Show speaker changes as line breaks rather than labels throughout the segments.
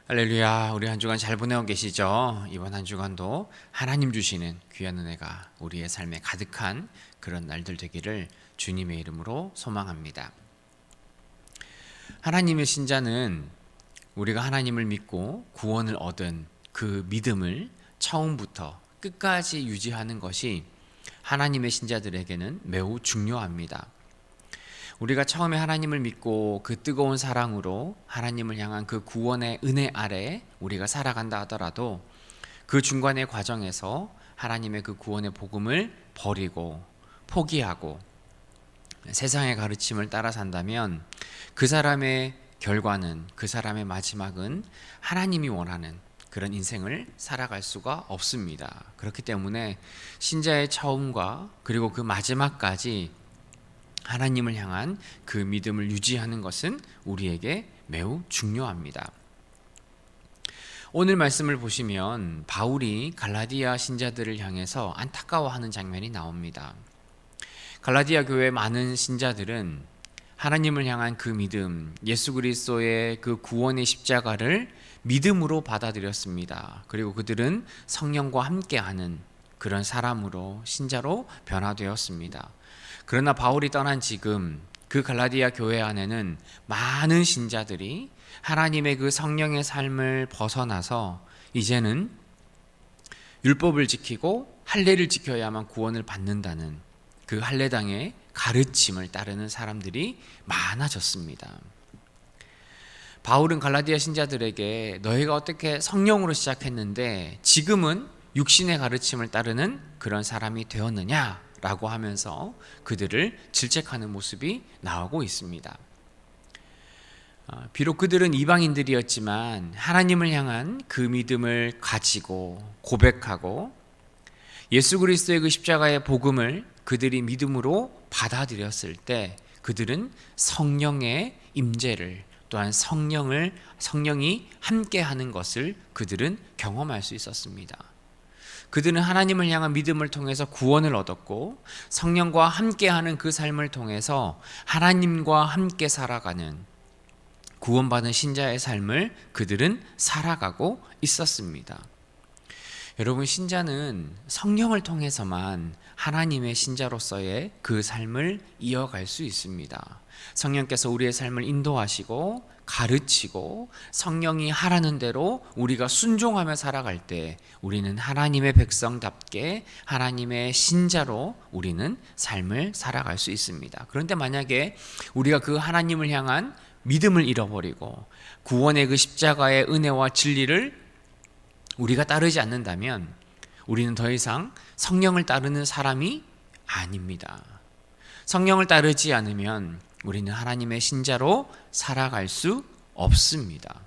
할렐루야. 우리 한 주간 잘 보내고 계시죠? 이번 한 주간도 하나님 주시는 귀한 은혜가 우리의 삶에 가득한 그런 날들 되기를 주님의 이름으로 소망합니다. 하나님의 신자는 우리가 하나님을 믿고 구원을 얻은 그 믿음을 처음부터 끝까지 유지하는 것이 하나님의 신자들에게는 매우 중요합니다. 우리가 처음에 하나님을 믿고 그 뜨거운 사랑으로 하나님을 향한 그 구원의 은혜 아래 우리가 살아간다 하더라도 그 중간의 과정에서 하나님의 그 구원의 복음을 버리고 포기하고 세상의 가르침을 따라 산다면 그 사람의 결과는, 그 사람의 마지막은 하나님이 원하는 그런 인생을 살아갈 수가 없습니다. 그렇기 때문에 신자의 처음과 그리고 그 마지막까지 하나님을 향한 그 믿음을 유지하는 것은 우리에게 매우 중요합니다. 오늘 말씀을 보시면 바울이 갈라디아 신자들을 향해서 안타까워하는 장면이 나옵니다. 갈라디아 교회 많은 신자들은 하나님을 향한 그 믿음, 예수 그리스도의 그 구원의 십자가를 믿음으로 받아들였습니다. 그리고 그들은 성령과 함께하는 그런 사람으로, 신자로 변화되었습니다. 그러나 바울이 떠난 지금 그 갈라디아 교회 안에는 많은 신자들이 하나님의 그 성령의 삶을 벗어나서 이제는 율법을 지키고 할례를 지켜야만 구원을 받는다는 그 할례당의 가르침을 따르는 사람들이 많아졌습니다. 바울은 갈라디아 신자들에게 너희가 어떻게 성령으로 시작했는데 지금은 육신의 가르침을 따르는 그런 사람이 되었느냐? 라고 하면서 그들을 질책하는 모습이 나오고 있습니다. 비록 그들은 이방인들이었지만 하나님을 향한 그 믿음을 가지고 고백하고 예수 그리스도의 그 십자가의 복음을 그들이 믿음으로 받아들였을 때 그들은 성령의 임재를, 또한 성령이 함께하는 것을 그들은 경험할 수 있었습니다. 그들은 하나님을 향한 믿음을 통해서 구원을 얻었고 성령과 함께하는 그 삶을 통해서 하나님과 함께 살아가는 구원받은 신자의 삶을 그들은 살아가고 있었습니다. 여러분, 신자는 성령을 통해서만 하나님의 신자로서의 그 삶을 이어갈 수 있습니다. 성령께서 우리의 삶을 인도하시고 가르치고 성령이 하라는 대로 우리가 순종하며 살아갈 때 우리는 하나님의 백성답게 하나님의 신자로 우리는 삶을 살아갈 수 있습니다. 그런데 만약에 우리가 그 하나님을 향한 믿음을 잃어버리고 구원의 그 십자가의 은혜와 진리를 우리가 따르지 않는다면 우리는 더 이상 성령을 따르는 사람이 아닙니다. 성령을 따르지 않으면 우리는 하나님의 신자로 살아갈 수 없습니다.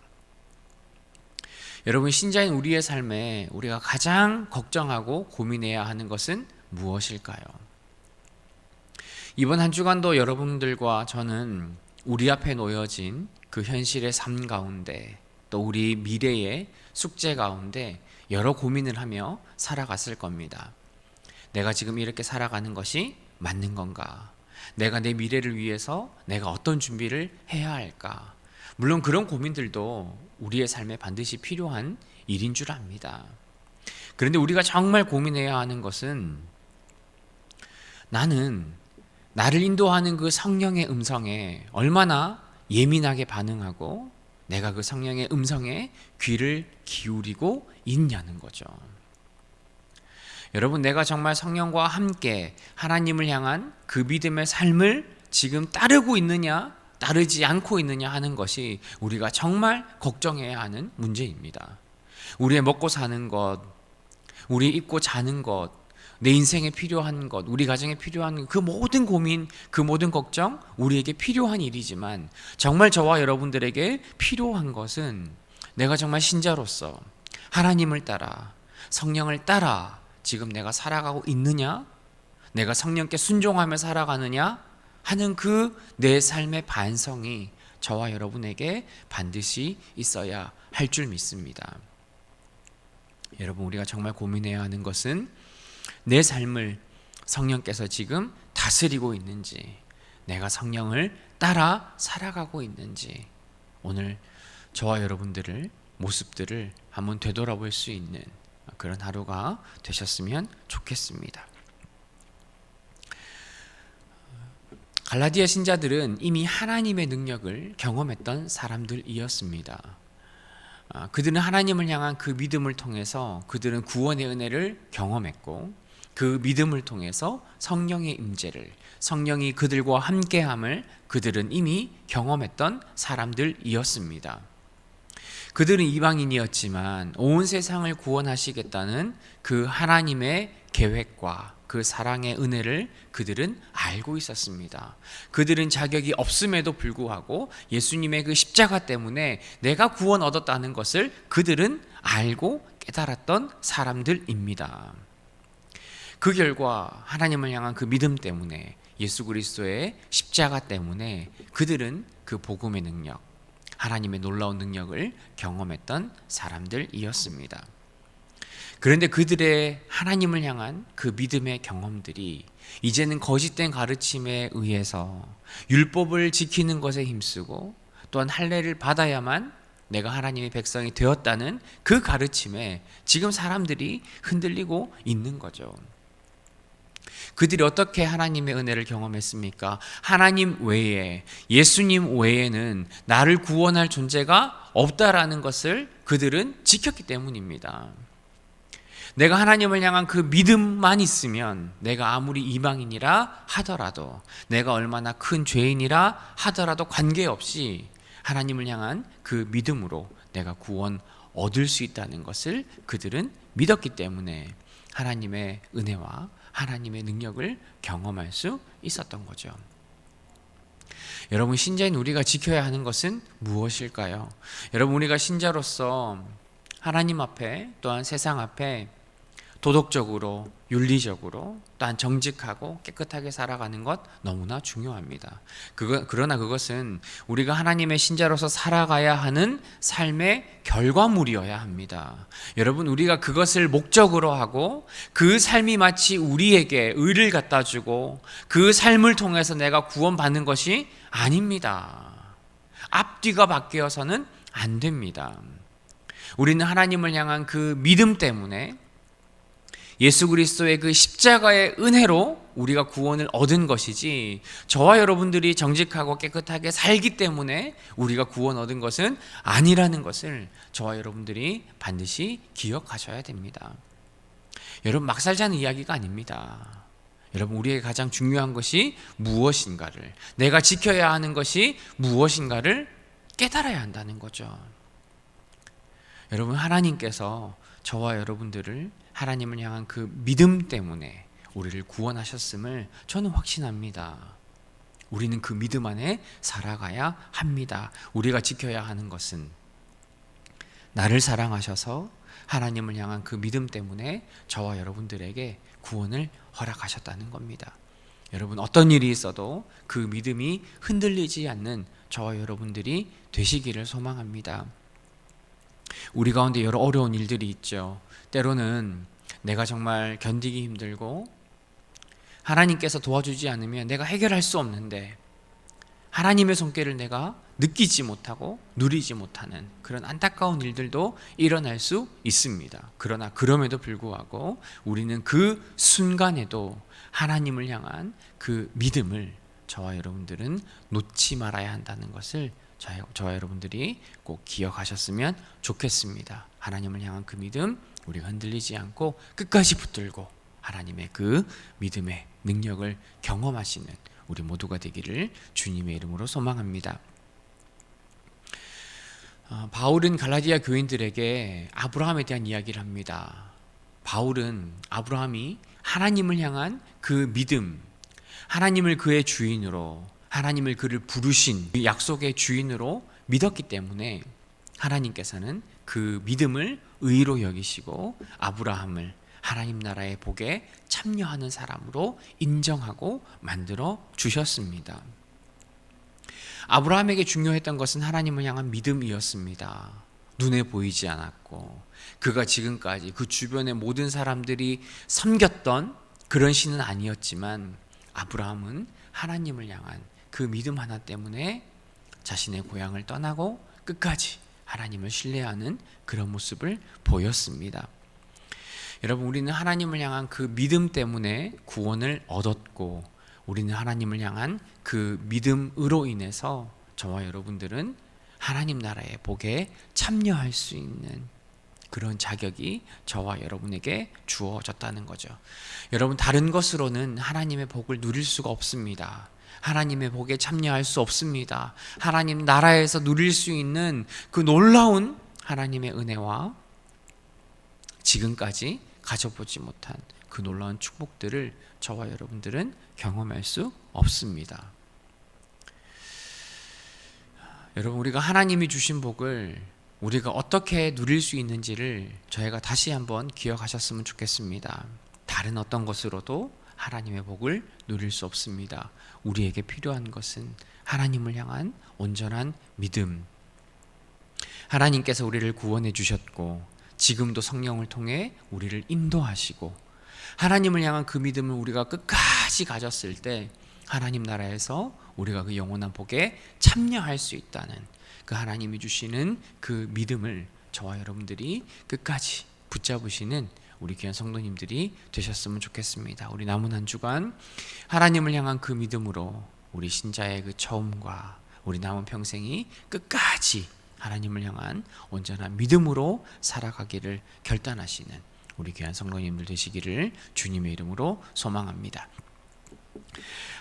여러분, 신자인 우리의 삶에 우리가 가장 걱정하고 고민해야 하는 것은 무엇일까요? 이번 한 주간도 여러분들과 저는 우리 앞에 놓여진 그 현실의 삶 가운데 또 우리 미래의 숙제 가운데 여러 고민을 하며 살아갔을 겁니다. 내가 지금 이렇게 살아가는 것이 맞는 건가? 내가 내 미래를 위해서 내가 어떤 준비를 해야 할까? 물론 그런 고민들도 우리의 삶에 반드시 필요한 일인 줄 압니다. 그런데 우리가 정말 고민해야 하는 것은 나는 나를 인도하는 그 성령의 음성에 얼마나 예민하게 반응하고 내가 그 성령의 음성에 귀를 기울이고 있냐는 거죠. 여러분, 내가 정말 성령과 함께 하나님을 향한 그 믿음의 삶을 지금 따르고 있느냐, 따르지 않고 있느냐 하는 것이 우리가 정말 걱정해야 하는 문제입니다. 우리의 먹고 사는 것, 우리 입고 자는 것, 내 인생에 필요한 것, 우리 가정에 필요한 그 모든 고민, 그 모든 걱정, 우리에게 필요한 일이지만 정말 저와 여러분들에게 필요한 것은 내가 정말 신자로서 하나님을 따라, 성령을 따라 지금 내가 살아가고 있느냐, 내가 성령께 순종하며 살아가느냐 하는 그 내 삶의 반성이 저와 여러분에게 반드시 있어야 할 줄 믿습니다. 여러분, 우리가 정말 고민해야 하는 것은 내 삶을 성령께서 지금 다스리고 있는지, 내가 성령을 따라 살아가고 있는지, 오늘 저와 여러분들을 모습들을 한번 되돌아볼 수 있는 그런 하루가 되셨으면 좋겠습니다. 갈라디아 신자들은 이미 하나님의 능력을 경험했던 사람들이었습니다. 그들은 하나님을 향한 그 믿음을 통해서 그들은 구원의 은혜를 경험했고, 그 믿음을 통해서 성령의 임재를, 성령이 그들과 함께함을 그들은 이미 경험했던 사람들이었습니다. 그들은 이방인이었지만 온 세상을 구원하시겠다는 그 하나님의 계획과 그 사랑의 은혜를 그들은 알고 있었습니다. 그들은 자격이 없음에도 불구하고 예수님의 그 십자가 때문에 내가 구원 얻었다는 것을 그들은 알고 깨달았던 사람들입니다. 그 결과 하나님을 향한 그 믿음 때문에, 예수 그리스도의 십자가 때문에 그들은 그 복음의 능력, 하나님의 놀라운 능력을 경험했던 사람들이었습니다. 그런데 그들의 하나님을 향한 그 믿음의 경험들이 이제는 거짓된 가르침에 의해서 율법을 지키는 것에 힘쓰고, 또한 할례를 받아야만 내가 하나님의 백성이 되었다는 그 가르침에 지금 사람들이 흔들리고 있는 거죠. 그들이 어떻게 하나님의 은혜를 경험했습니까? 하나님 외에, 예수님 외에는 나를 구원할 존재가 없다라는 것을 그들은 지켰기 때문입니다. 내가 하나님을 향한 그 믿음만 있으면, 내가 아무리 이방인이라 하더라도, 내가 얼마나 큰 죄인이라 하더라도 관계없이 하나님을 향한 그 믿음으로 내가 구원 얻을 수 있다는 것을 그들은 믿었기 때문에 하나님의 은혜와 하나님의 능력을 경험할 수 있었던 거죠. 여러분, 신자인 우리가 지켜야 하는 것은 무엇일까요? 여러분, 우리가 신자로서 하나님 앞에, 또한 세상 앞에 도덕적으로, 윤리적으로, 또한 정직하고 깨끗하게 살아가는 것 너무나 중요합니다. 그러나 그것은 우리가 하나님의 신자로서 살아가야 하는 삶의 결과물이어야 합니다. 여러분, 우리가 그것을 목적으로 하고 그 삶이 마치 우리에게 의를 갖다 주고 그 삶을 통해서 내가 구원받는 것이 아닙니다. 앞뒤가 바뀌어서는 안 됩니다. 우리는 하나님을 향한 그 믿음 때문에, 예수 그리스도의 그 십자가의 은혜로 우리가 구원을 얻은 것이지, 저와 여러분들이 정직하고 깨끗하게 살기 때문에 우리가 구원 얻은 것은 아니라는 것을 저와 여러분들이 반드시 기억하셔야 됩니다. 여러분, 막 살자는 이야기가 아닙니다. 여러분, 우리에게 가장 중요한 것이 무엇인가를, 내가 지켜야 하는 것이 무엇인가를 깨달아야 한다는 거죠. 여러분, 하나님께서 저와 여러분들을 하나님을 향한 그 믿음 때문에 우리를 구원하셨음을 저는 확신합니다. 우리는 그 믿음 안에 살아가야 합니다. 우리가 지켜야 하는 것은 나를 사랑하셔서 하나님을 향한 그 믿음 때문에 저와 여러분들에게 구원을 허락하셨다는 겁니다. 여러분, 어떤 일이 있어도 그 믿음이 흔들리지 않는 저와 여러분들이 되시기를 소망합니다. 우리 가운데 여러 어려운 일들이 있죠. 때로는 내가 정말 견디기 힘들고 하나님께서 도와주지 않으면 내가 해결할 수 없는데, 하나님의 손길을 내가 느끼지 못하고 누리지 못하는 그런 안타까운 일들도 일어날 수 있습니다. 그러나 그럼에도 불구하고 우리는 그 순간에도 하나님을 향한 그 믿음을 저와 여러분들은 놓지 말아야 한다는 것을 저와 여러분들이 꼭 기억하셨으면 좋겠습니다. 하나님을 향한 그 믿음, 우리가 흔들리지 않고 끝까지 붙들고 하나님의 그 믿음의 능력을 경험하시는 우리 모두가 되기를 주님의 이름으로 소망합니다. 바울은 갈라디아 교인들에게 아브라함에 대한 이야기를 합니다. 바울은 아브라함이 하나님을 향한 그 믿음, 하나님을 그의 주인으로, 하나님을 그를 부르신 그 약속의 주인으로 믿었기 때문에 하나님께서는 그 믿음을 의로 여기시고 아브라함을 하나님 나라의 복에 참여하는 사람으로 인정하고 만들어 주셨습니다. 아브라함에게 중요했던 것은 하나님을 향한 믿음이었습니다. 눈에 보이지 않았고 그가 지금까지 그 주변의 모든 사람들이 섬겼던 그런 신은 아니었지만, 아브라함은 하나님을 향한 그 믿음 하나 때문에 자신의 고향을 떠나고 끝까지 하나님을 신뢰하는 그런 모습을 보였습니다. 여러분, 우리는 하나님을 향한 그 믿음 때문에 구원을 얻었고, 우리는 하나님을 향한 그 믿음으로 인해서 저와 여러분들은 하나님 나라의 복에 참여할 수 있는 그런 자격이 저와 여러분에게 주어졌다는 거죠. 여러분, 다른 것으로는 하나님의 복을 누릴 수가 없습니다. 하나님의 복에 참여할 수 없습니다. 하나님 나라에서 누릴 수 있는 그 놀라운 하나님의 은혜와 지금까지 가져보지 못한 그 놀라운 축복들을 저와 여러분들은 경험할 수 없습니다. 여러분, 우리가 하나님이 주신 복을 우리가 어떻게 누릴 수 있는지를 저희가 다시 한번 기억하셨으면 좋겠습니다. 다른 어떤 것으로도 하나님의 복을 누릴 수 없습니다. 우리에게 필요한 것은 하나님을 향한 온전한 믿음. 하나님께서 우리를 구원해 주셨고 지금도 성령을 통해 우리를 인도하시고, 하나님을 향한 그 믿음을 우리가 끝까지 가졌을 때 하나님 나라에서 우리가 그 영원한 복에 참여할 수 있다는 그 하나님이 주시는 그 믿음을 저와 여러분들이 끝까지 붙잡으시는 우리 귀한 성도님들이 되셨으면 좋겠습니다. 우리 남은 한 주간 하나님을 향한 그 믿음으로 우리 신자의 그 처음과 우리 남은 평생이 끝까지 하나님을 향한 온전한 믿음으로 살아가기를 결단하시는 우리 귀한 성도님들 되시기를 주님의 이름으로 소망합니다.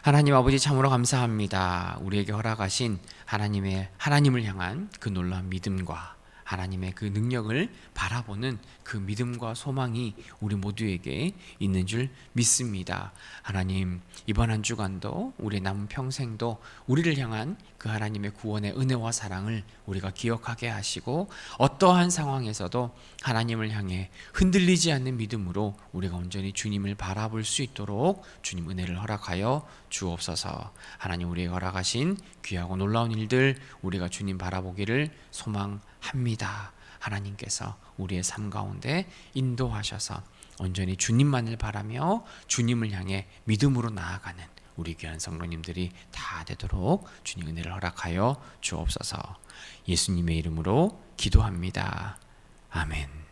하나님 아버지, 참으로 감사합니다. 우리에게 허락하신 하나님을 향한 그 놀라운 믿음과 하나님의 그 능력을 바라보는 그 믿음과 소망이 우리 모두에게 있는 줄 믿습니다. 하나님, 이번 한 주간도 우리 남은 평생도 우리를 향한 그 하나님의 구원의 은혜와 사랑을 우리가 기억하게 하시고, 어떠한 상황에서도 하나님을 향해 흔들리지 않는 믿음으로 우리가 온전히 주님을 바라볼 수 있도록 주님 은혜를 허락하여 주옵소서. 하나님, 우리에게 허락하신 귀하고 놀라운 일들 우리가 주님 바라보기를 소망합니다. 하나님께서 우리의 삶 가운데 인도하셔서 온전히 주님만을 바라며 주님을 향해 믿음으로 나아가는 우리 귀한 성도님들이 다 되도록 주님 은혜를 허락하여 주옵소서. 예수님의 이름으로 기도합니다. 아멘.